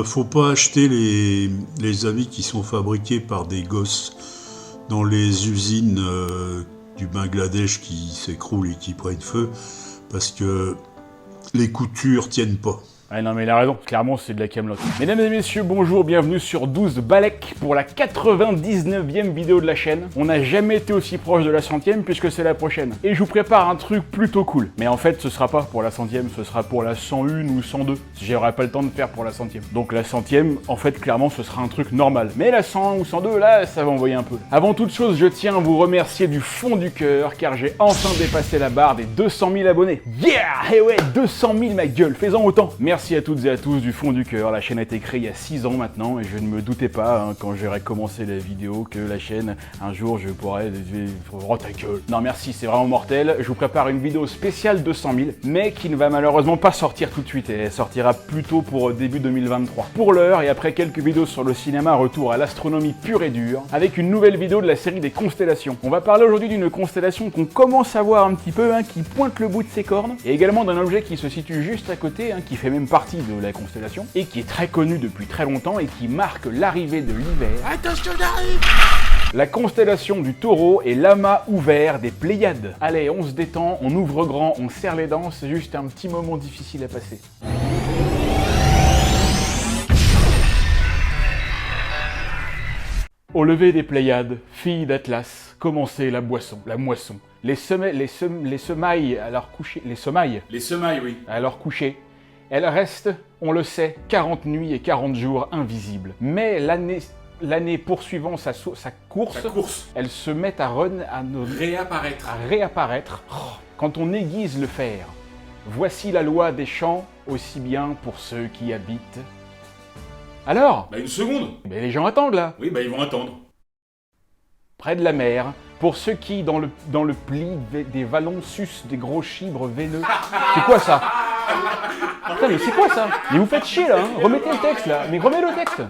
Faut pas acheter les habits qui sont fabriqués par des gosses dans les usines du Bangladesh qui s'écroulent et qui prennent feu, parce que les coutures tiennent pas. Ah non mais il a raison, clairement c'est de la camelote. Mesdames et messieurs, bonjour, bienvenue sur 12 Balek pour la 99e vidéo de la chaîne. On n'a jamais été aussi proche de la 100e puisque c'est la prochaine. Et je vous prépare un truc plutôt cool. Mais en fait ce sera pas pour la 100e, ce sera pour la 101 ou 102. J'aurai pas le temps de faire pour la 100e. Donc la 100e, en fait clairement ce sera un truc normal. Mais la 101 ou 102, là ça va envoyer un peu. Avant toute chose, je tiens à vous remercier du fond du cœur car j'ai enfin dépassé la barre des 200 000 abonnés. Yeah! Et ouais, 200 000 ma gueule, fais-en autant. Merci à toutes et à tous du fond du cœur. La chaîne a été créée il y a 6 ans maintenant et je ne me doutais pas quand j'aurais commencé la vidéo que la chaîne, un jour je pourrais... Oh ta gueule. Non merci, c'est vraiment mortel. Je vous prépare une vidéo spéciale 200 000 mais qui ne va malheureusement pas sortir tout de suite. Elle sortira plutôt pour début 2023. Pour l'heure et après quelques vidéos sur le cinéma, retour à l'astronomie pure et dure avec une nouvelle vidéo de la série des constellations. On va parler aujourd'hui d'une constellation qu'on commence à voir un petit peu, qui pointe le bout de ses cornes, et également d'un objet qui se situe juste à côté, qui fait même partie de la constellation, et qui est très connu depuis très longtemps et qui marque l'arrivée de l'hiver. Attention, j'arrive! La constellation du Taureau est l'amas ouvert des Pléiades. Allez, on se détend, on ouvre grand, on serre les dents, c'est juste un petit moment difficile à passer. Au lever des Pléiades, fille d'Atlas, commençait la moisson. Les semailles à leur coucher, les semailles, oui, à leur coucher. Elle reste, on le sait, 40 nuits et 40 jours invisibles. Mais l'année poursuivant sa course, elle se met à réapparaître. Oh, quand on aiguise le fer, voici la loi des champs, aussi bien pour ceux qui habitent. Alors? Une seconde. Mais les gens attendent là. Oui, ils vont attendre. Près de la mer, pour ceux qui, dans le pli des vallons, sucent des gros chibres veineux. C'est quoi ça? Putain, mais c'est quoi ça? Mais vous faites chier là, remettez le texte là, mais remets le texte.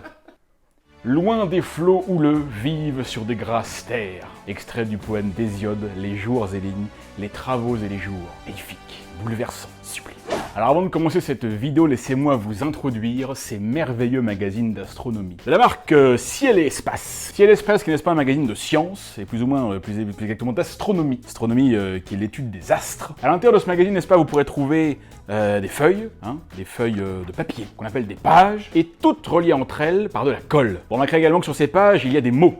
Loin des flots houleux, vivent sur des grasses terres. Extrait du poème d'Hésiode, Les jours et les nuits, les travaux et les jours. Magnifique, bouleversant, sublime. Alors avant de commencer cette vidéo, laissez-moi vous introduire ces merveilleux magazines d'astronomie. De la marque Ciel et Espace. Ciel et Espace qui n'est pas un magazine de science, et plus ou moins, plus exactement d'astronomie. Astronomie qui est l'étude des astres. À l'intérieur de ce magazine, n'est-ce pas, vous pourrez trouver des feuilles de papier, qu'on appelle des pages, et toutes reliées entre elles par de la colle. On remarquera également que sur ces pages, il y a des mots,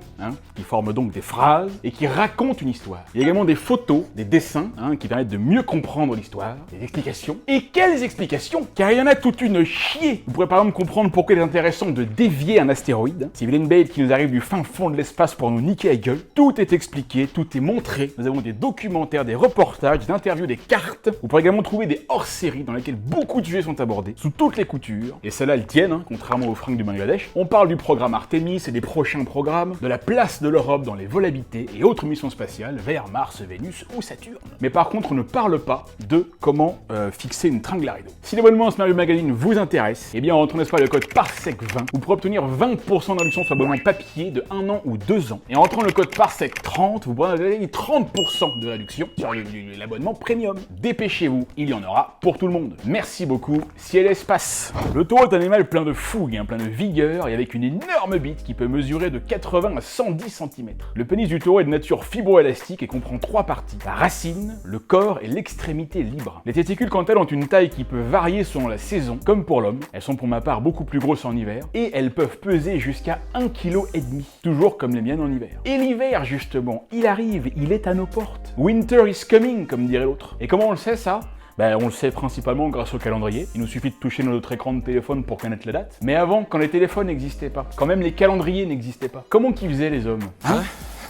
qui forment donc des phrases, et qui racontent une histoire. Il y a également des photos, des dessins, qui permettent de mieux comprendre l'histoire, des explications. Et quelles explications? Car il y en a toute une chier. Vous pourrez par exemple comprendre pourquoi il est intéressant de dévier un astéroïde. C'est Villain Bait qui nous arrive du fin fond de l'espace pour nous niquer la gueule. Tout est expliqué, tout est montré. Nous avons des documentaires, des reportages, des interviews, des cartes. Vous pourrez également trouver des hors-séries dans lesquelles beaucoup de sujets sont abordés, sous toutes les coutures. Et celles-là, elles tiennent, contrairement aux fringues du Bangladesh. On parle du programme Artemis et des prochains programmes, de la place de l'Europe dans les volabilités et autres missions spatiales vers Mars, Vénus ou Saturne. Mais par contre, on ne parle pas de comment fixer une tringle à rideau. Si l'abonnement à ce merveilleux magazine vous intéresse, eh bien en rentrant n'est-ce pas le code PARSEC20, vous pourrez obtenir 20% de réduction sur l'abonnement papier de 1 an ou 2 ans. Et en rentrant le code PARSEC30, vous pourrez obtenir 30% de réduction sur l'abonnement premium. Dépêchez-vous, il y en aura pour tout le monde. Merci beaucoup, Ciel et Espace. Le taureau est un animal plein de fougue, plein de vigueur et avec une énorme bite qui peut mesurer de 80 à 110 cm. Le pénis du taureau est de nature fibroélastique et comprend 3 parties: la racine, le corps et l'extrémité libre. Les testicules, quant à elles, ont une taille qui peut varier selon la saison, comme pour l'homme. Elles sont pour ma part beaucoup plus grosses en hiver, et elles peuvent peser jusqu'à 1,5 kg, toujours comme les miennes en hiver. Et l'hiver, justement, il arrive, il est à nos portes. Winter is coming, comme dirait l'autre. Et comment on le sait, ça? On le sait principalement grâce au calendrier. Il nous suffit de toucher notre écran de téléphone pour connaître la date. Mais avant, quand les téléphones n'existaient pas, quand même les calendriers n'existaient pas, comment qu'ils faisaient les hommes?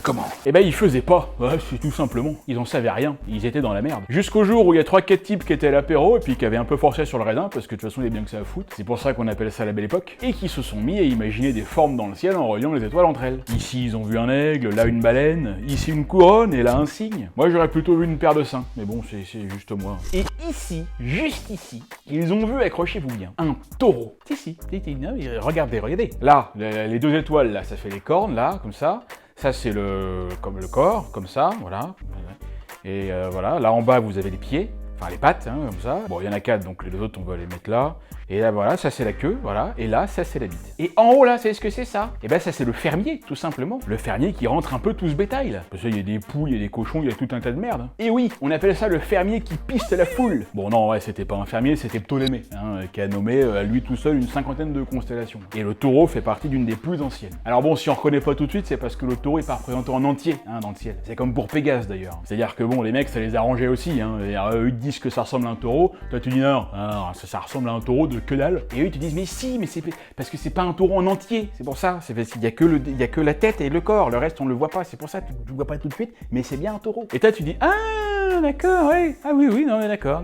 Comment? Ils faisaient pas, c'est tout simplement. Ils en savaient rien, ils étaient dans la merde. Jusqu'au jour où il y a 3-4 types qui étaient à l'apéro et puis qui avaient un peu forcé sur le raisin, parce que de toute façon il y a bien que ça à foutre, c'est pour ça qu'on appelle ça la belle époque, et qui se sont mis à imaginer des formes dans le ciel en reliant les étoiles entre elles. Ici ils ont vu un aigle, là une baleine, ici une couronne et là un cygne. Moi j'aurais plutôt vu une paire de seins, mais bon c'est juste moi. Et ici, juste ici, ils ont vu, accrochez-vous bien, un taureau. Si, regardez. Là, les 2 étoiles, là, ça fait les cornes, là, comme ça. Ça c'est le corps, comme ça, voilà. Et voilà, là en bas vous avez les pieds. enfin les pattes, hein, comme ça. Bon, il y en a 4, donc les deux autres, on va les mettre là. Et là, voilà, ça c'est la queue, voilà. Et là, ça c'est la bite. Et en haut, là, c'est ce que c'est ça? Et ben ça c'est le fermier, tout simplement. Le fermier qui rentre un peu tout ce bétail, là. Parce qu'il y a des poules, il y a des cochons, il y a tout un tas de merde. Et oui, on appelle ça le fermier qui piste la foule. Bon, non, ouais, c'était pas un fermier, c'était Ptolémée, hein, qui a nommé à lui tout seul une cinquantaine de constellations. Et le taureau fait partie d'une des plus anciennes. Alors bon, si on reconnaît pas tout de suite, c'est parce que le taureau est pas représenté en entier, hein, dans le ciel. C'est comme pour Pégase d'ailleurs. C'est-à-dire que bon, les mecs, ça les arrangeait aussi, hein. Et, eux, ils te disent que ça ressemble à un taureau. Toi, tu dis non, ça ressemble à un taureau de que dalle. Et eux, ils te disent, mais si, mais c'est parce que c'est pas un taureau en entier. C'est pour ça. C'est parce qu'il y a que la tête et le corps. Le reste, on le voit pas. C'est pour ça, tu le vois pas tout de suite. Mais c'est bien un taureau. Et toi, tu dis, ah, d'accord, ouais. Ah oui, non, mais d'accord.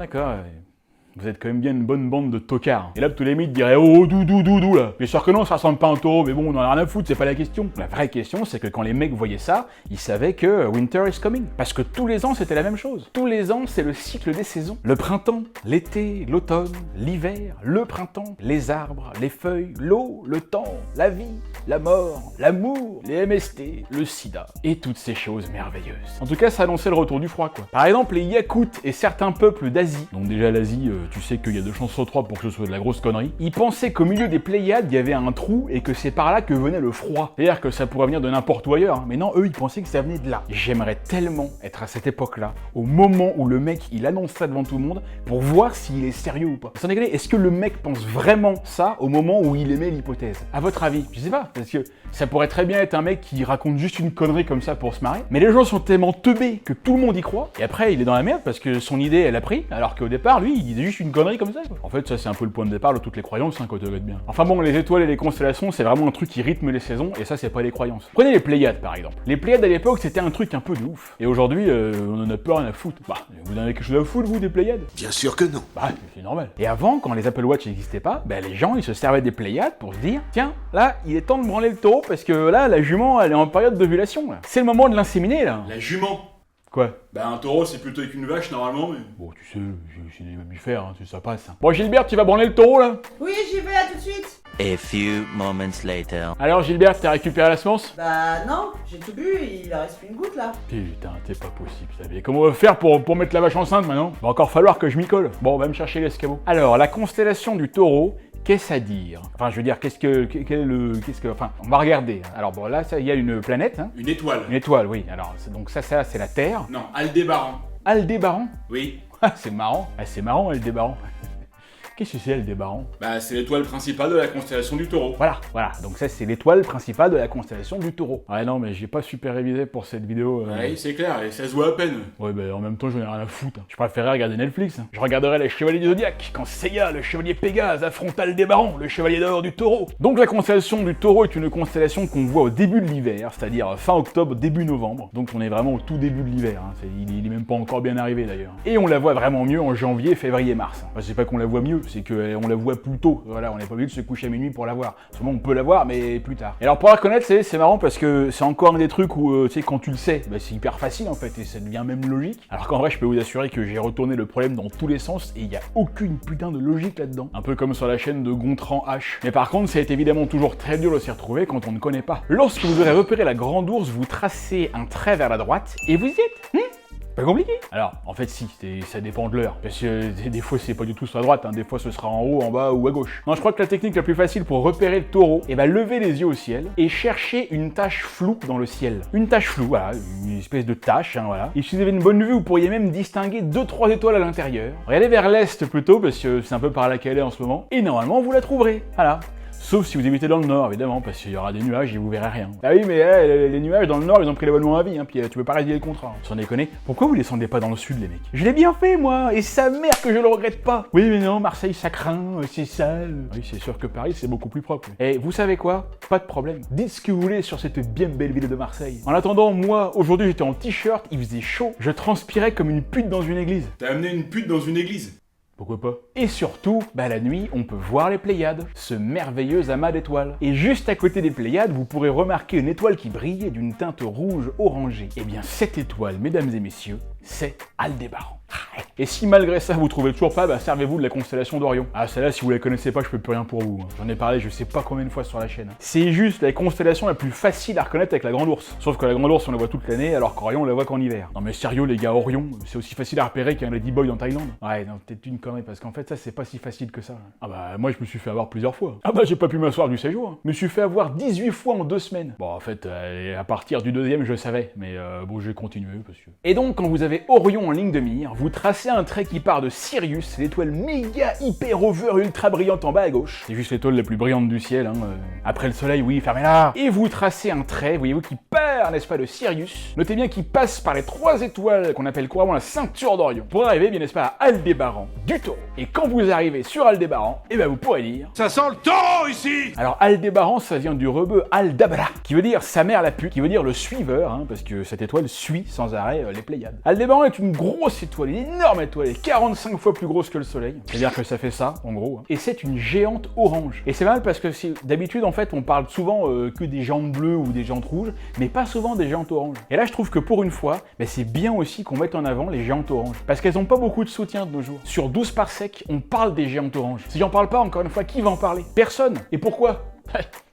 Vous êtes quand même bien une bonne bande de tocards. Et là, Ptolémée dirait, oh, doudou, là. Bien sûr que non, ça ressemble pas à un taureau, mais bon, on en a rien à foutre, c'est pas la question. La vraie question, c'est que quand les mecs voyaient ça, ils savaient que winter is coming. Parce que tous les ans, c'était la même chose. Tous les ans, c'est le cycle des saisons. Le printemps, l'été, l'automne, l'hiver, le printemps, les arbres, les feuilles, l'eau, le temps, la vie, la mort, l'amour, les MST, le sida, et toutes ces choses merveilleuses. En tout cas, ça annonçait le retour du froid, quoi. Par exemple, les Yakoutes et certains peuples d'Asie, donc déjà l'Asie, tu sais qu'il y a 2 chances sur 3 pour que ce soit de la grosse connerie, ils pensaient qu'au milieu des Pléiades, il y avait un trou et que c'est par là que venait le froid. C'est-à-dire que ça pourrait venir de n'importe où ailleurs, hein. Mais non, eux, ils pensaient que ça venait de là. J'aimerais tellement être à cette époque-là, au moment où le mec, il annonce ça devant tout le monde, pour voir s'il est sérieux ou pas. Sans déconner, est-ce que le mec pense vraiment ça au moment où il émet l'hypothèse? À votre avis? Je sais pas, parce que ça pourrait très bien être un mec qui raconte juste une connerie comme ça pour se marrer, mais les gens sont tellement teubés que tout le monde y croit, et après, il est dans la merde parce que son idée, elle a pris, alors qu'au départ, lui, il disait juste une connerie comme ça, quoi. En fait, ça, c'est un peu le point de départ de toutes les croyances, hein, quand tu regardes bien. Enfin bon, les étoiles et les constellations, c'est vraiment un truc qui rythme les saisons, et ça, c'est pas les croyances. Prenez les Pléiades, par exemple. Les Pléiades, à l'époque, c'était un truc un peu de ouf. Et aujourd'hui, on en a plus rien à foutre. Bah, vous en avez quelque chose à foutre, vous, des Pléiades? Bien sûr que non. Bah, c'est normal. Et avant, quand les Apple Watch n'existaient pas, bah, les gens, ils se servaient des Pléiades pour se dire, tiens, là, il est temps de branler le taureau, parce que là, la jument, elle est en période d'ovulation, là. C'est le moment de l'inséminer, là. La jument. Quoi? Bah un taureau c'est plutôt avec une vache normalement mais... Bon, tu sais, c'est des mammifères, hein, ça passe. Hein. Bon, Gilbert, tu vas branler le taureau, là? Oui, j'y vais, à tout de suite. A few moments later. Alors, Gilbert, t'as récupéré la semence? Bah non, j'ai tout bu, il en reste plus une goutte là. Putain, c'est pas possible, ça. Mais comment on va faire pour mettre la vache enceinte, maintenant? Va encore falloir que je m'y colle. Bon, on va me chercher l'escabeau. Alors, la constellation du taureau, qu'est-ce à dire? Enfin, je veux dire, enfin, on va regarder. Alors bon, là, il y a une planète, hein. Une étoile. Une étoile, oui. Alors, donc ça, c'est la Terre. Non, Aldébaran. Aldébaran? Oui. Ah, c'est marrant. Ah, c'est marrant, Aldébaran. Qu'est-ce que c'est, Aldébaran? Bah c'est l'étoile principale de la constellation du taureau. Voilà. Donc ça, c'est l'étoile principale de la constellation du taureau. Ouais, non, mais j'ai pas super révisé pour cette vidéo. Ouais, c'est clair, et ça se voit à peine. Ouais, bah en même temps, j'en ai rien à foutre. Je préférerais regarder Netflix. Je regarderais les Chevaliers du Zodiaque, quand Seiya, le chevalier Pégase, affronte Aldébaran, le chevalier d'or du taureau. Donc la constellation du taureau est une constellation qu'on voit au début de l'hiver, c'est-à-dire fin octobre, début novembre. Donc on est vraiment au tout début de l'hiver. Hein. Il est même pas encore bien arrivé d'ailleurs. Et on la voit vraiment mieux en janvier, février, mars. Enfin, c'est pas qu'on la voit mieux, c'est qu'on la voit plus tôt. Voilà, on n'est pas obligé de se coucher à minuit pour la voir. Souvent on peut la voir, mais plus tard. Et alors pour la connaître, c'est marrant parce que c'est encore un des trucs où, tu sais, quand tu le sais, bah, c'est hyper facile en fait, et ça devient même logique. Alors qu'en vrai, je peux vous assurer que j'ai retourné le problème dans tous les sens, et il n'y a aucune putain de logique là-dedans. Un peu comme sur la chaîne de Gontran H. Mais par contre, ça est évidemment toujours très dur de s'y retrouver quand on ne connaît pas. Lorsque vous aurez repéré la grande ours, vous tracez un trait vers la droite, et vous y êtes. Pas compliqué. Alors, en fait, si, ça dépend de l'heure. Parce que des fois, c'est pas du tout sur la droite, hein. Des fois, ce sera en haut, en bas ou à gauche. Non, je crois que la technique la plus facile pour repérer le taureau, est lever les yeux au ciel et chercher une tache floue dans le ciel. Une tache floue, voilà, une espèce de tache, hein, voilà. Et si vous avez une bonne vue, vous pourriez même distinguer 2-3 étoiles à l'intérieur. Regardez vers l'est plutôt, parce que c'est un peu par là qu'elle est en ce moment. Et normalement, vous la trouverez. Voilà. Sauf si vous habitez dans le nord, évidemment, parce qu'il y aura des nuages et vous verrez rien. Ah oui, mais les nuages dans le nord, ils ont pris l'abonnement à vie, hein, puis tu peux pas résilier le contrat. Sans déconner, pourquoi vous descendez pas dans le sud, les mecs? Je l'ai bien fait, moi, et sa mère que je le regrette pas. Oui, mais non, Marseille, ça craint, c'est sale. Oui, c'est sûr que Paris, c'est beaucoup plus propre. Et vous savez quoi? Pas de problème. Dites ce que vous voulez sur cette bien belle ville de Marseille. En attendant, moi, aujourd'hui, j'étais en t-shirt, il faisait chaud, je transpirais comme une pute dans une église. T'as amené une pute dans une église? Pourquoi pas? Et surtout, la nuit, on peut voir les Pléiades, ce merveilleux amas d'étoiles. Et juste à côté des Pléiades, vous pourrez remarquer une étoile qui brille d'une teinte rouge orangée. Et bien cette étoile, mesdames et messieurs, c'est Aldébaran. Et si malgré ça vous trouvez toujours pas, bah servez-vous de la constellation d'Orion. Ah celle-là, si vous la connaissez pas, je peux plus rien pour vous. J'en ai parlé je sais pas combien de fois sur la chaîne. C'est juste la constellation la plus facile à reconnaître avec la Grande Ourse. Sauf que la Grande Ourse on la voit toute l'année, alors qu'Orion on la voit qu'en hiver. Non mais sérieux les gars, Orion, c'est aussi facile à repérer qu'un Ladyboy en Thaïlande. Ouais non, peut-être une connerie, parce qu'en fait ça c'est pas si facile que ça. Ah bah moi je me suis fait avoir plusieurs fois. Ah bah j'ai pas pu m'asseoir du séjour. Je me suis fait avoir 18 fois en 2 semaines. Bon en fait, à partir du 2e je le savais, mais bon j'ai continué parce que... Et donc quand vous avez Orion en ligne de mire, vous tracez un trait qui part de Sirius, l'étoile méga hyper over ultra brillante en bas à gauche. C'est juste l'étoile la plus brillante du ciel, hein. Après le soleil, oui, fermez-la. Et vous tracez un trait, voyez-vous, qui part, n'est-ce pas, de Sirius. Notez bien qu'il passe par les 3 étoiles qu'on appelle couramment la ceinture d'Orion, pour arriver, bien n'est-ce pas, à Aldébaran du Taureau. Et quand vous arrivez sur Aldébaran, eh ben vous pourrez dire... Ça sent le taureau ici! Alors Aldébaran, ça vient du rebeu Aldabra, qui veut dire sa mère la pute, qui veut dire le suiveur, hein, parce que cette étoile suit sans arrêt les Pléiades. Aldébaran est une grosse étoile, une énorme étoile, 45 fois plus grosse que le soleil, c'est-à-dire que ça fait ça, en gros, hein. Et c'est une géante orange. Et c'est mal parce que d'habitude, en fait, on parle souvent que des géantes bleues ou des géantes rouges, mais pas souvent des géantes oranges. Et là, je trouve que pour une fois, c'est bien aussi qu'on mette en avant les géantes oranges, parce qu'elles ont pas beaucoup de soutien de nos jours. Sur 12 parsecs, on parle des géantes oranges. Si j'en parle pas, encore une fois, qui va en parler? Personne. Et pourquoi?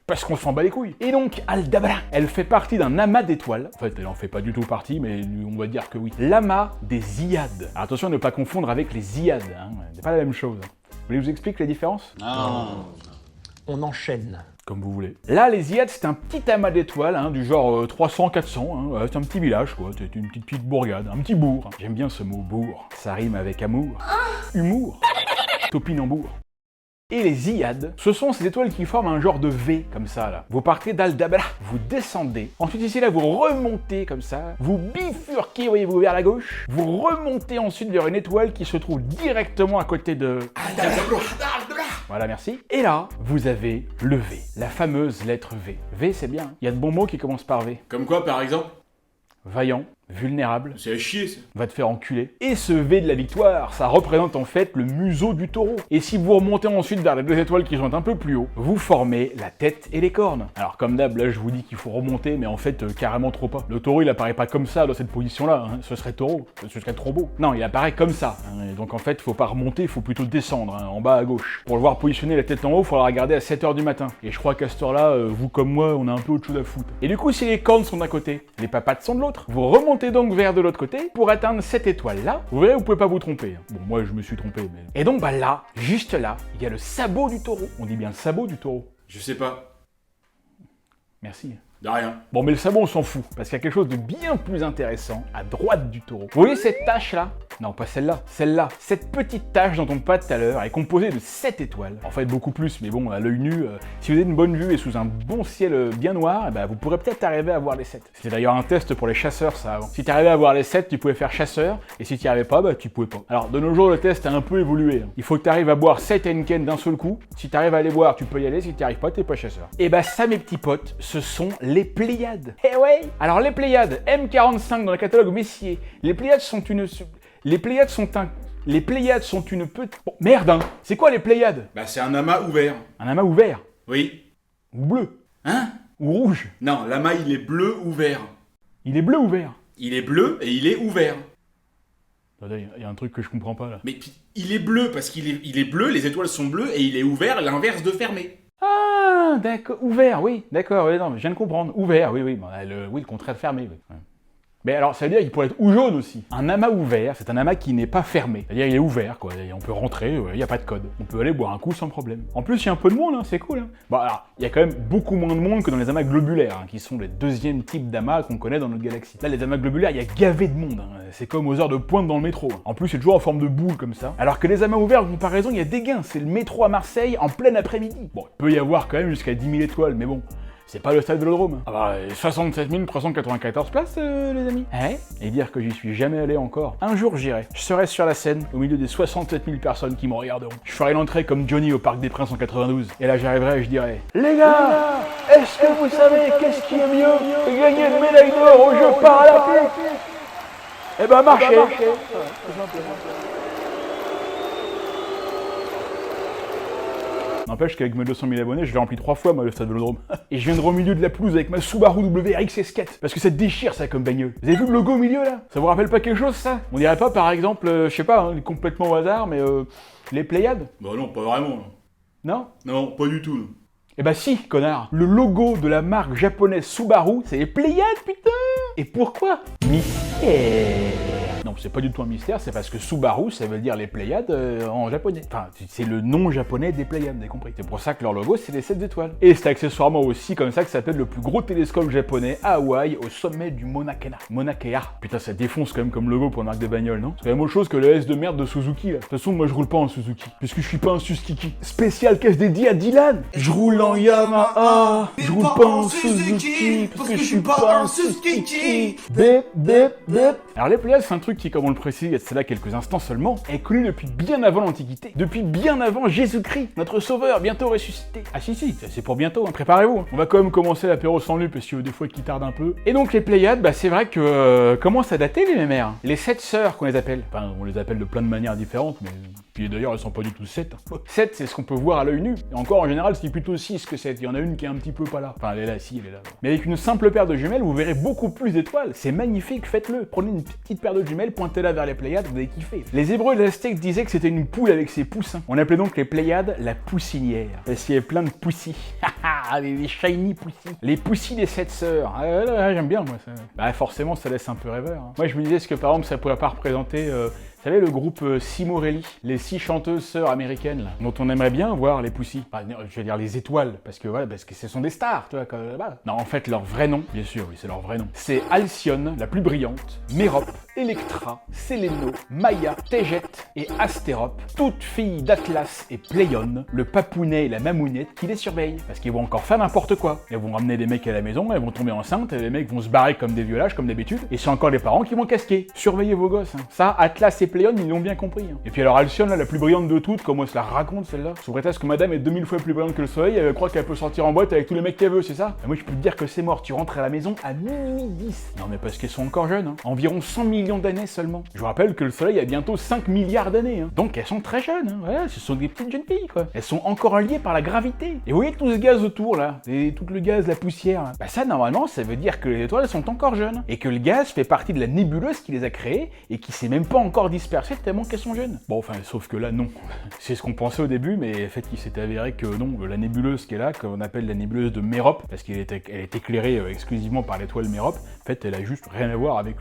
Parce qu'on s'en bat les couilles. Et donc, Aldabra, elle fait partie d'un amas d'étoiles. En fait, elle en fait pas du tout partie, mais on va dire que oui. L'amas des Iades. Alors attention à ne pas confondre avec les Iades, hein. C'est pas la même chose. Vous voulez que je vous explique les différences? Non. On enchaîne. Comme vous voulez. Là, les Iades, c'est un petit amas d'étoiles, hein, du genre 300-400, hein. Ouais, c'est un petit village, quoi. C'est une petite bourgade, un petit bourg. J'aime bien ce mot bourg. Ça rime avec amour. Humour. Topinambour. Et les Iades, ce sont ces étoiles qui forment un genre de V, comme ça, là. Vous partez d'Aldabra, vous descendez, ensuite ici, là, vous remontez, comme ça, vous bifurquez, voyez-vous, vers la gauche, vous remontez ensuite vers une étoile qui se trouve directement à côté de... Voilà, merci. Et là, vous avez le V, la fameuse lettre V. V, c'est bien. Il y a de bons mots qui commencent par V. Comme quoi, par exemple? Vaillant, vulnérable, C'est à chier, ça. va te faire enculer. Et ce V de la victoire, ça représente en fait le museau du taureau. Et si vous remontez ensuite vers les 2 étoiles qui sont un peu plus haut, vous formez la tête et les cornes. Alors comme d'hab, là je vous dis qu'il faut remonter, mais en fait carrément trop pas. Le taureau il apparaît pas comme ça dans cette position-là, hein. Ce serait taureau, ce serait trop beau. Non, il apparaît comme ça. Hein. Et donc en fait, faut pas remonter, il faut plutôt descendre, hein, en bas à gauche. Pour le voir positionner la tête en haut, il faudra regarder à 7h du matin. Et je crois qu'à cette heure-là, vous comme moi, on a un peu autre chose à foutre. Et du coup, si les cornes sont d'un côté, les papates sont de l'autre, vous remontez donc vers de l'autre côté pour atteindre cette étoile-là. Vous verrez, vous pouvez pas vous tromper. Bon, moi, je me suis trompé, mais... Et donc, bah là, juste là, il y a le sabot du taureau. On dit bien le sabot du taureau. Je sais pas. Merci. De rien. Bon, mais le sabot, on s'en fout, parce qu'il y a quelque chose de bien plus intéressant à droite du taureau. Vous voyez cette tache-là? Non, pas celle-là, celle-là. Cette petite tache dont on parle tout à l'heure est composée de 7 étoiles. En fait, beaucoup plus, mais bon, à l'œil nu, si vous avez une bonne vue et sous un bon ciel bien noir, vous pourrez peut-être arriver à voir les 7. C'était d'ailleurs un test pour les chasseurs, ça, avant. Si tu arrivais à voir les 7, tu pouvais faire chasseur, et si tu n'y arrivais pas, tu pouvais pas. Alors, de nos jours, le test a un peu évolué. Il faut que tu arrives à boire 7 Henken d'un seul coup. Si tu arrives à les boire, tu peux y aller. Si tu n'y arrives pas, t'es pas chasseur. Et ça, mes petits potes, ce sont les Pléiades. Eh ouais. Alors, les Pléiades, M45 dans le catalogue Messier. Les Pléiades sont une... Les Pléiades sont une petite... Bon, merde, hein. C'est quoi les Pléiades? Bah, c'est un amas ouvert. Un amas ouvert. Oui. Ou bleu. Hein? Ou rouge. Non, l'amas, il est bleu ouvert. Il est bleu ou vert? Il est bleu et il est ouvert. Attendez, il y a un truc que je comprends pas, là. Mais il est bleu parce il est bleu, les étoiles sont bleues et il est ouvert, l'inverse de fermé. Ah, d'accord. Ouvert, oui. D'accord, oui, non, mais je viens de comprendre. Ouvert, oui, oui. Bon, le contraire de fermé, oui. Ouais. Mais alors, ça veut dire qu'il pourrait être ou jaune aussi. Un amas ouvert, c'est un amas qui n'est pas fermé. C'est-à-dire, il est ouvert, quoi. Et on peut rentrer, il n'y a pas de code. On peut aller boire un coup sans problème. En plus, il y a un peu de monde, hein, c'est cool. Hein. Bon, alors, il y a quand même beaucoup moins de monde que dans les amas globulaires, hein, qui sont les 2e types d'amas qu'on connaît dans notre galaxie. Là, les amas globulaires, il y a gavé de monde. Hein. C'est comme aux heures de pointe dans le métro. Hein. En plus, c'est toujours en forme de boule, comme ça. Alors que les amas ouverts, en comparaison, il y a des gains. C'est le métro à Marseille en plein après-midi. Bon, il peut y avoir quand même jusqu'à 10 000 étoiles, mais bon... C'est pas le stade Vélodrome. Ah bah, 67 394 places, les amis. Hein? Et dire que j'y suis jamais allé encore. Un jour, j'irai. Je serai sur la scène, au milieu des 67 000 personnes qui me regarderont. Je ferai l'entrée comme Johnny au Parc des Princes en 92. Et là, j'arriverai et je dirai... Les gars, est-ce que vous savez qu'est-ce qui est mieux que gagner une médaille d'or aux Jeux Paralympiques? Eh ben, marchez. N'empêche qu'avec mes 200 000 abonnés, je l'ai rempli 3 fois, moi, le stade Vélodrome. Et je viens de au milieu de la pelouse avec ma Subaru WRX S4. Parce que ça déchire, ça, comme bagnole. Vous avez vu le logo au milieu, là? Ça vous rappelle pas quelque chose, ça? On dirait pas, par exemple, je sais pas, hein, complètement au hasard, mais les Pléiades? Bah non, pas vraiment. Non? Non, pas du tout. Eh bah si, connard. Le logo de la marque japonaise Subaru, c'est les Pléiades, putain. Et pourquoi? Mystère. Non, c'est pas du tout un mystère, c'est parce que Subaru, ça veut dire les Pléiades en japonais. Enfin, c'est le nom japonais des Pléiades, vous avez compris. C'est pour ça que leur logo, c'est les 7 étoiles. Et c'est accessoirement aussi comme ça que s'appelle le plus gros télescope japonais à Hawaï, au sommet du Mauna Kea. Mauna Kea. Putain, ça défonce quand même comme logo pour une marque de bagnole, non? C'est quand même autre chose que le S de merde de Suzuki, là. De toute façon, moi, je roule pas en Suzuki, puisque je suis pas un Suzuki. Spécial caisse dédié à Dylan. Je roule en Yamaha. Je roule pas en Suzuki, parce que je suis pas un Suzuki. Bip, bip, bip. Alors les Pléiades, c'est un truc qui, comme on le précise il y a de cela quelques instants seulement, est connu depuis bien avant l'Antiquité. Depuis bien avant Jésus-Christ, notre sauveur, bientôt ressuscité. Ah si, c'est pour bientôt, hein. Préparez-vous. Hein. On va quand même commencer l'apéro sans lui, parce que des fois qu'il tarde un peu. Et donc les Pléiades, bah c'est vrai que commence à dater les mémères. Les 7 sœurs qu'on les appelle. Enfin, on les appelle de plein de manières différentes, mais... Puis d'ailleurs, elles sont pas du tout 7. 7, c'est ce qu'on peut voir à l'œil nu. Et encore, en général, c'est plutôt 6 que 7. Il y en a une qui est un petit peu pas là. Enfin, elle est là, si, elle est là. Mais avec une simple paire de jumelles, vous verrez beaucoup plus d'étoiles. C'est magnifique, faites-le. Prenez une petite paire de jumelles, pointez-la vers les Pléiades, vous allez kiffer. Les Hébreux et les Aztèques disaient que c'était une poule avec ses poussins. On appelait donc les Pléiades la poussinière. Parce qu'il y avait plein de poussis. les shiny poussis. Les poussis des 7 sœurs. J'aime bien, moi, ça. Bah, forcément, ça laisse un peu rêveur. Hein. Moi, je me disais, est-ce que par exemple, ça pourrait pas représenter... Vous savez, le groupe Simorelli, les 6 chanteuses sœurs américaines, là, dont on aimerait bien voir les poussy. Enfin, je veux dire les étoiles, parce que ce sont des stars, tu vois, comme là-bas. Non, en fait, leur vrai nom, bien sûr, oui, c'est leur vrai nom. C'est Alcyone, la plus brillante, Mérope, Electra, Séléno, Maya, Tégète et Astérope, toutes filles d'Atlas et Pléione, le papounet et la mamounette qui les surveillent. Parce qu'ils vont encore faire n'importe quoi. Elles vont ramener des mecs à la maison, elles vont tomber enceintes, et les mecs vont se barrer comme des vieux lâches, comme d'habitude, et c'est encore les parents qui vont casquer. Surveillez vos gosses, hein. Ça, Atlas et Pléione, ils l'ont bien compris. Hein. Et puis alors Alcyone, là, la plus brillante de toutes, comment elle se la raconte celle-là? Sous prétexte que madame est 2000 fois plus brillante que le soleil, elle croit qu'elle peut sortir en boîte avec tous les mecs qu'elle veut, c'est ça? Et moi je peux te dire que c'est mort, tu rentres à la maison à minuit 10. Non mais parce qu'elles sont encore jeunes, hein. Environ 100 millions d'années seulement. Je vous rappelle que le soleil a bientôt 5 milliards d'années. Hein. Donc elles sont très jeunes, hein. Voilà, ce sont des petites jeunes filles quoi. Elles sont encore liées par la gravité. Et vous voyez tout ce gaz autour là, et tout le gaz, la poussière, là. Bah ça normalement ça veut dire que les étoiles sont encore jeunes. Et que le gaz fait partie de la nébuleuse qui les a créées et qui s'est même pas encore dispersée tellement qu'elles sont jeunes. Bon, enfin, sauf que là, non. C'est ce qu'on pensait au début, mais en fait, il s'est avéré que non, la nébuleuse qui est là, qu'on appelle la nébuleuse de Mérope, parce qu'elle est éclairée exclusivement par l'étoile Mérope, en fait, elle a juste rien à voir avec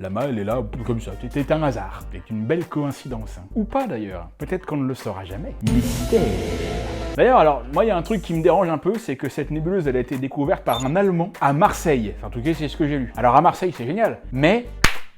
l'amas, elle est là, comme ça. C'était un hasard. C'est une belle coïncidence. Hein. Ou pas, d'ailleurs. Peut-être qu'on ne le saura jamais. Mystère. D'ailleurs, alors, moi, il y a un truc qui me dérange un peu, c'est que cette nébuleuse, elle a été découverte par un Allemand à Marseille. Enfin, en tout cas, c'est ce que j'ai lu. Alors, à Marseille, c'est génial, mais...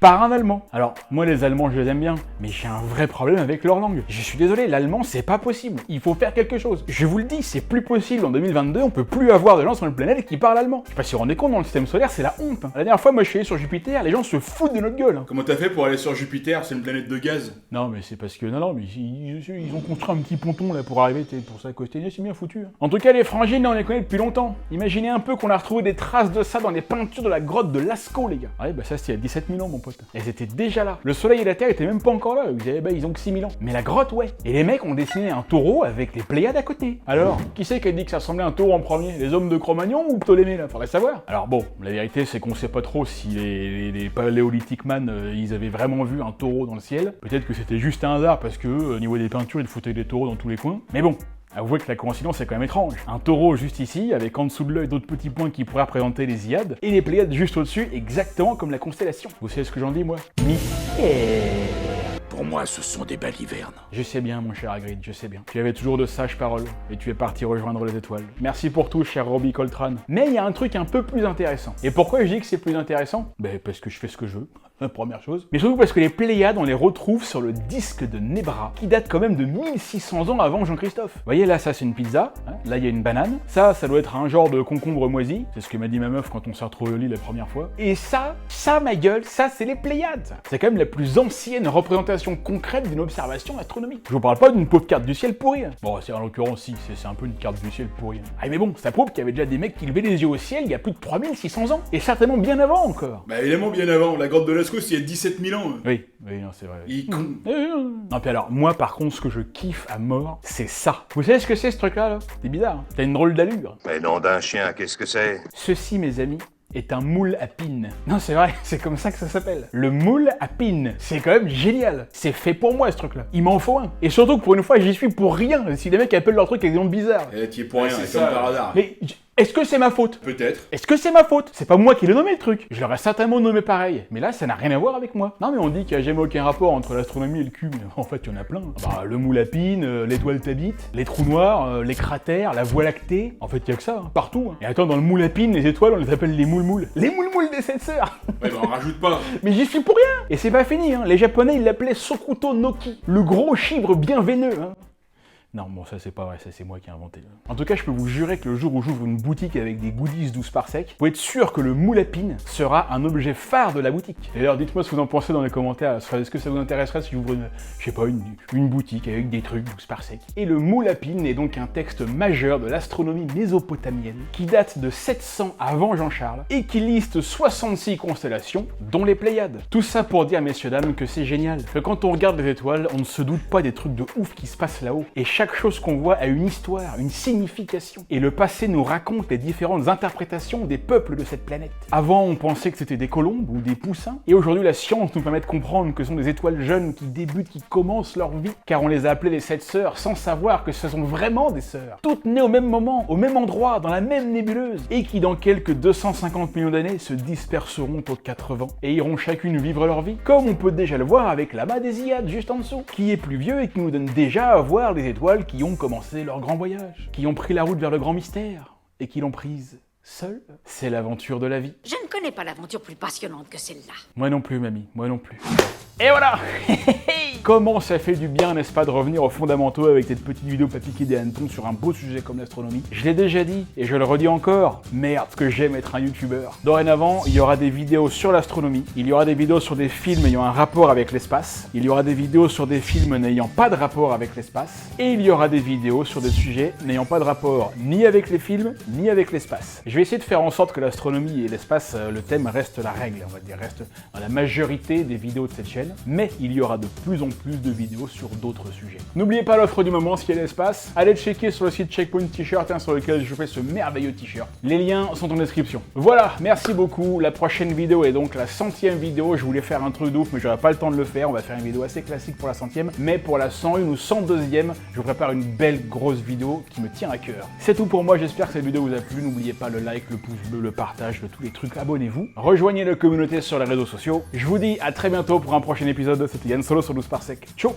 par un Allemand. Alors, moi les Allemands je les aime bien, mais j'ai un vrai problème avec leur langue. Je suis désolé, l'allemand c'est pas possible. Il faut faire quelque chose. Je vous le dis, c'est plus possible en 2022, on peut plus avoir de gens sur une planète qui parlent allemand. Je sais pas si vous vous rendez compte, dans le système solaire, c'est la honte. Hein. La dernière fois, moi je suis allé sur Jupiter, les gens se foutent de notre gueule. Hein. Comment t'as fait pour aller sur Jupiter? C'est une planète de gaz. Non, mais c'est parce que, non, mais ils ont construit un petit ponton là pour arriver, pour s'accoster, c'est bien foutu. Hein. En tout cas, les frangines, on les connaît depuis longtemps. Imaginez un peu qu'on a retrouvé des traces de ça dans les peintures de la grotte de Lascaux, les gars. Ouais, bah ça c'était il y a 17 000 ans, mon pote. Elles étaient déjà là. Le soleil et la terre étaient même pas encore là. Ils ont que 6000 ans. Mais la grotte, ouais. Et les mecs ont dessiné un taureau avec les Pléiades à côté. Alors, qui c'est qui a dit que ça ressemblait à un taureau en premier? Les hommes de Cro-Magnon ou Ptolémée, là? Faudrait savoir. Alors bon, la vérité, c'est qu'on sait pas trop si les paléolithiques man, ils avaient vraiment vu un taureau dans le ciel. Peut-être que c'était juste un hasard parce que, au niveau des peintures, ils foutaient des taureaux dans tous les coins. Mais bon. Avouez que la coïncidence est quand même étrange. Un taureau juste ici, avec en dessous de l'œil d'autres petits points qui pourraient représenter les Iades, et les Pléiades juste au-dessus, exactement comme la constellation. Vous savez ce que j'en dis, moi? Mystère. Pour moi, ce sont des balivernes. Je sais bien, mon cher Hagrid, je sais bien. Tu avais toujours de sages paroles, et tu es parti rejoindre les étoiles. Merci pour tout, cher Robbie Coltrane. Mais il y a un truc un peu plus intéressant. Et pourquoi je dis que c'est plus intéressant? Ben, parce que je fais ce que je veux. Première chose. Mais surtout parce que les Pléiades, on les retrouve sur le disque de Nebra, qui date quand même de 1600 ans avant Jean-Christophe. Vous voyez, là, ça, c'est une pizza. Hein, là, il y a une banane. Ça doit être un genre de concombre moisi. C'est ce que m'a dit ma meuf quand on s'est retrouvé au lit la première fois. Et ça, ma gueule, ça, c'est les Pléiades. C'est quand même la plus ancienne représentation concrète d'une observation astronomique. Je vous parle pas d'une pauvre carte du ciel pourrie. Bon, c'est en l'occurrence, si, c'est un peu une carte du ciel pourrie. Ah, mais bon, ça prouve qu'il y avait déjà des mecs qui levaient les yeux au ciel il y a plus de 3600 ans. Et certainement bien avant encore. Bah, évidemment, bien avant. La grotte de Lascaux, il y a 17 000 ans. Oui, non, c'est vrai. Il est con. Non, puis alors, moi, par contre, ce que je kiffe à mort, c'est ça. Vous savez ce que c'est, ce truc-là, là? C'est bizarre, hein. T'as une drôle d'allure. Mais nom d'un chien, qu'est-ce que c'est? Ceci, mes amis, est un moule à pine. Non, c'est vrai, c'est comme ça que ça s'appelle. Le moule à pine. C'est quand même génial. C'est fait pour moi, ce truc-là. Il m'en faut un. Et surtout que pour une fois, j'y suis pour rien. Si les mecs appellent leur truc avec des noms bizarres. Eh, t'y es pour rien, c'est comme ça. par hasard. Mais est-ce que c'est ma faute? Peut-être. Est-ce que c'est ma faute? C'est pas moi qui l'ai nommé le truc. Je l'aurais certainement nommé pareil. Mais là, ça n'a rien à voir avec moi. Non, mais on dit qu'il n'y a jamais aucun rapport entre l'astronomie et le cul. Mais en fait, il y en a plein. Bah, le moule à pine, l'étoile t'habite, les trous noirs, les cratères, la voie lactée. En fait, il y a que ça, hein, partout. Hein. Et attends, dans le moule à pine, les étoiles, on les appelle les moules-moules. Les moules-moules des 7 sœurs. Ouais, bah on rajoute pas. Mais j'y suis pour rien. Et c'est pas fini, hein. Les Japonais, ils l'appelaient Sokuto Noki. Le gros chibre bien veineux, hein. Non, bon, ça c'est pas vrai, ça c'est moi qui ai inventé. En tout cas, je peux vous jurer que le jour où j'ouvre une boutique avec des goodies 12 par sec, vous pouvez être sûr que le moule à pine sera un objet phare de la boutique. D'ailleurs, dites-moi ce que vous en pensez dans les commentaires. Est-ce que ça vous intéresserait si j'ouvre une boutique avec des trucs 12 par sec? Et le moule à pine est donc un texte majeur de l'astronomie mésopotamienne qui date de 700 avant Jean-Charles et qui liste 66 constellations, dont les Pléiades. Tout ça pour dire, messieurs, dames, que c'est génial. Que quand on regarde les étoiles, on ne se doute pas des trucs de ouf qui se passent là-haut. Et chaque chose qu'on voit a une histoire, une signification. Et le passé nous raconte les différentes interprétations des peuples de cette planète. Avant, on pensait que c'était des colombes ou des poussins. Et aujourd'hui, la science nous permet de comprendre que ce sont des étoiles jeunes qui débutent, qui commencent leur vie. Car on les a appelées les 7 sœurs sans savoir que ce sont vraiment des sœurs. Toutes nées au même moment, au même endroit, dans la même nébuleuse. Et qui, dans quelques 250 millions d'années, se disperseront aux 4 vents. Et iront chacune vivre leur vie. Comme on peut déjà le voir avec l'amas des Hyades juste en dessous. Qui est plus vieux et qui nous donne déjà à voir des étoiles qui ont commencé leur grand voyage, qui ont pris la route vers le grand mystère, et qui l'ont prise seule. C'est l'aventure de la vie. Je ne connais pas l'aventure plus passionnante que celle-là. Moi non plus, mamie, moi non plus. Et voilà. Comment ça fait du bien, n'est-ce pas, de revenir aux fondamentaux avec cette petite vidéo pas piquer des hannetons sur un beau sujet comme l'astronomie. Je l'ai déjà dit, et je le redis encore, merde, ce que j'aime être un youtubeur. Dorénavant, il y aura des vidéos sur l'astronomie, il y aura des vidéos sur des films ayant un rapport avec l'espace, il y aura des vidéos sur des films n'ayant pas de rapport avec l'espace, et il y aura des vidéos sur des sujets n'ayant pas de rapport ni avec les films, ni avec l'espace. Je vais essayer de faire en sorte que l'astronomie et l'espace, le thème reste la règle, on va dire, reste dans la majorité des vidéos de cette chaîne, mais il y aura de plus en plus de vidéos sur d'autres sujets. N'oubliez pas l'offre du moment, ce qui est l'espace. Allez checker sur le site Checkpoint T-shirt, sur lequel je fais ce merveilleux t-shirt. Les liens sont en description. Voilà, merci beaucoup. La prochaine vidéo est donc la 100e vidéo. Je voulais faire un truc d'ouf, mais j'aurais pas le temps de le faire. On va faire une vidéo assez classique pour la 100e, mais pour la 101 ou 102e, je vous prépare une belle grosse vidéo qui me tient à cœur. C'est tout pour moi, j'espère que cette vidéo vous a plu. N'oubliez pas le like, le pouce bleu, le partage de tous les trucs. Abonnez-vous. Rejoignez la communauté sur les réseaux sociaux. Je vous dis à très bientôt pour un prochain épisode. C'était Yann Solo sur 12 par sec. Ciao.